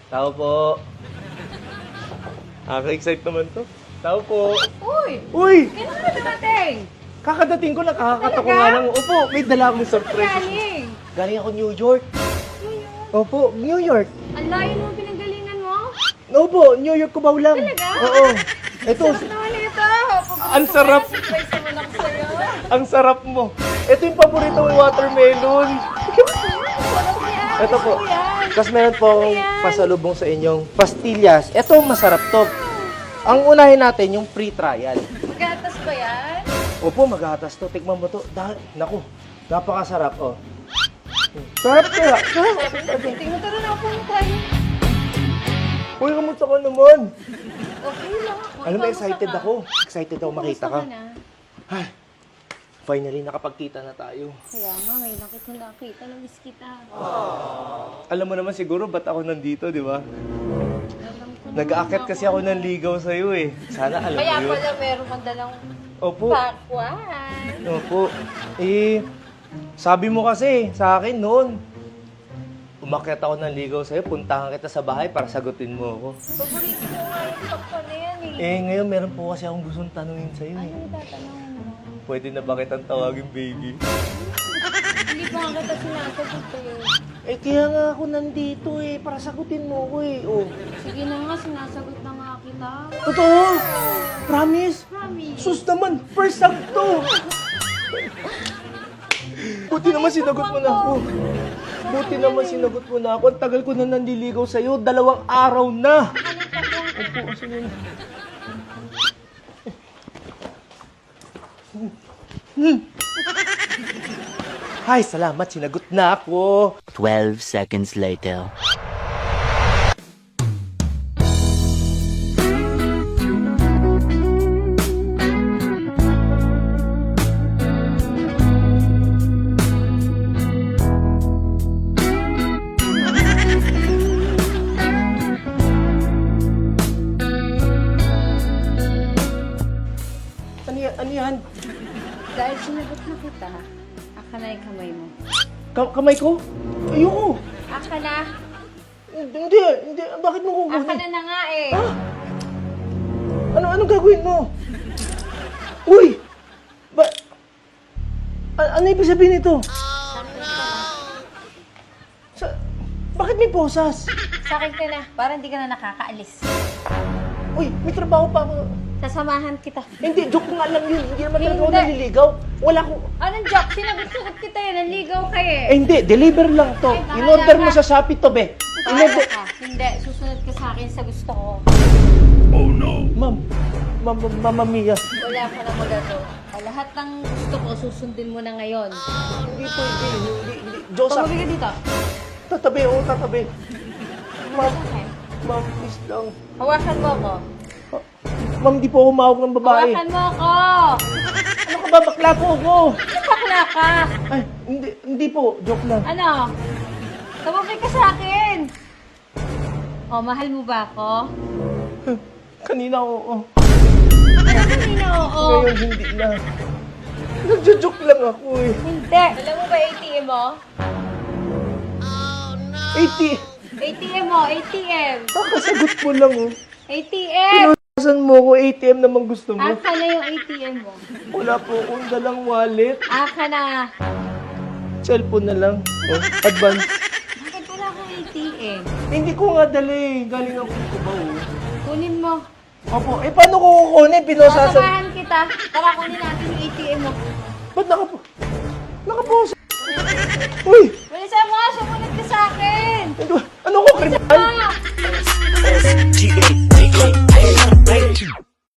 Tao po. Nakaka-excite naman to. Tao po. Uy! Uy! Kailan ka dumating? Kakadating ko, nakakakata ko Talaga? nga lang. Opo, may dala akong surprise. Galing! Galing ako New York. Opo, New York. Ang layo naman pinanggalingan mo. Opo, New York Cubao lang. Talaga? Oo. Ito, Sarap naman ito. Ang sarap. Surprise naman ako sa'yo. ang sarap mo. Ito yung paborito mong watermelon. Ito po. Tapos meron po akong pasalubong sa inyong pastillas. Ito, masarap to. Ang unahin natin, yung free trial. Gatas ba yan? Opo, maghatas to. Tikman mo to. Naku, napakasarap, oh. Sarap kaya. Tingnan ko rin ako ng try. Uy, kamusta ka naman? Okay lang. Alam mo, excited ako. Excited ako makita ka. na? Ay, finally, nakapagkita na tayo. Kaya nga, may nakita. Namiss kita. Alam mo naman siguro, ba't ako nandito, di ba? Alam ko na. Nag-aakyat kasi ako ng ligaw sa'yo eh. Sana alam Kaya mo yun. pala meron kang dalang Opo. pakwan. Opo. Sabi mo kasi sa akin noon, umakyat ako ng ligaw sa'yo, puntahan kita sa bahay para sagutin mo ako. Paborito ko nga yung pakwan na yan eh. Ngayon meron po kasi akong gustong tanungin sa'yo eh. Ano tatanungin mo? Pwede na ba kitang tawagin baby? Hindi pa nga kita sinasagot eh. Kaya nga ako nandito eh, para sagutin mo ako eh. Oh. Sige na nga, sinasagot na nga kita. Totoo? Promise? Promise. Sus naman, first time to! Buti naman sinagot mo na ako. Buti naman sinagot mo na ako. Ang tagal ko na nandiligaw sa'yo. 2 araw na. Opo, sige. Ay, salamat. Sinagot na ako. 12 seconds later. Ano yan? Dahil sinagot na kita, aka na yung kamay mo. Kamay ko? Ayoko. Aka na. Hindi. Bakit mo kukunin? Aka na nga eh. Anong gagawin mo? Uy! Ano ibig sabihin nito? Bakit may posas? Sa akin ka na, para hindi ka na nakakaalis. Uy, may trabaho pa ako. Sasamahan kita. Hindi, joke nga lang yun. Hindi naman talaga ako Hindi. naliligaw. Wala ko. Anong joke? Sinagot-sagot kita yan. Nanligaw ka eh. Hindi, deliver lang to. Ay, bahala In-order mo ka. sa Shopee to, be. Paano In-order. ka? Hindi. Susunod ka sa akin sa gusto ko. Mama Mia. Wala ka na magagawa. Lahat ng gusto ko, susundin mo na ngayon. Hindi pwede. Hindi. Diyosa. Pagbabi ka dito. Tatabi. Ma'am, Okay. ma'am, please lang. Hawakan mo ako. Ma'am, di po ako mahawak ng babae. Hawakan mo ako. Ano ka ba? Bakla po ako. Bakla ka. Ay, hindi po. Joke lang. Ano? Tumapit ka sa akin. Oh, mahal mo ba ako? Kanina, oo. Ano kanina oo? Ngayon, hindi na. Nagjo-joke lang ako eh. Hindi. Alam mo ba ATM mo? 80. ATM mo, ATM. Kakasagot mo lang oh. ATM! Pinusasan mo ako, ATM naman gusto mo. Aka na yung ATM mo. Wala po akong dalang wallet. Aka na. Cellphone na lang. Oh, advance. Bakit wala akong ATM? Hindi ko nga dala eh. Galing ako dito ba oh. Kunin mo. Opo, paano ko kukunin? Pinusasan. Sasamahan kita. Tara, kunin natin yung ATM mo. Ba't nakapo? Nakaposa. Uy!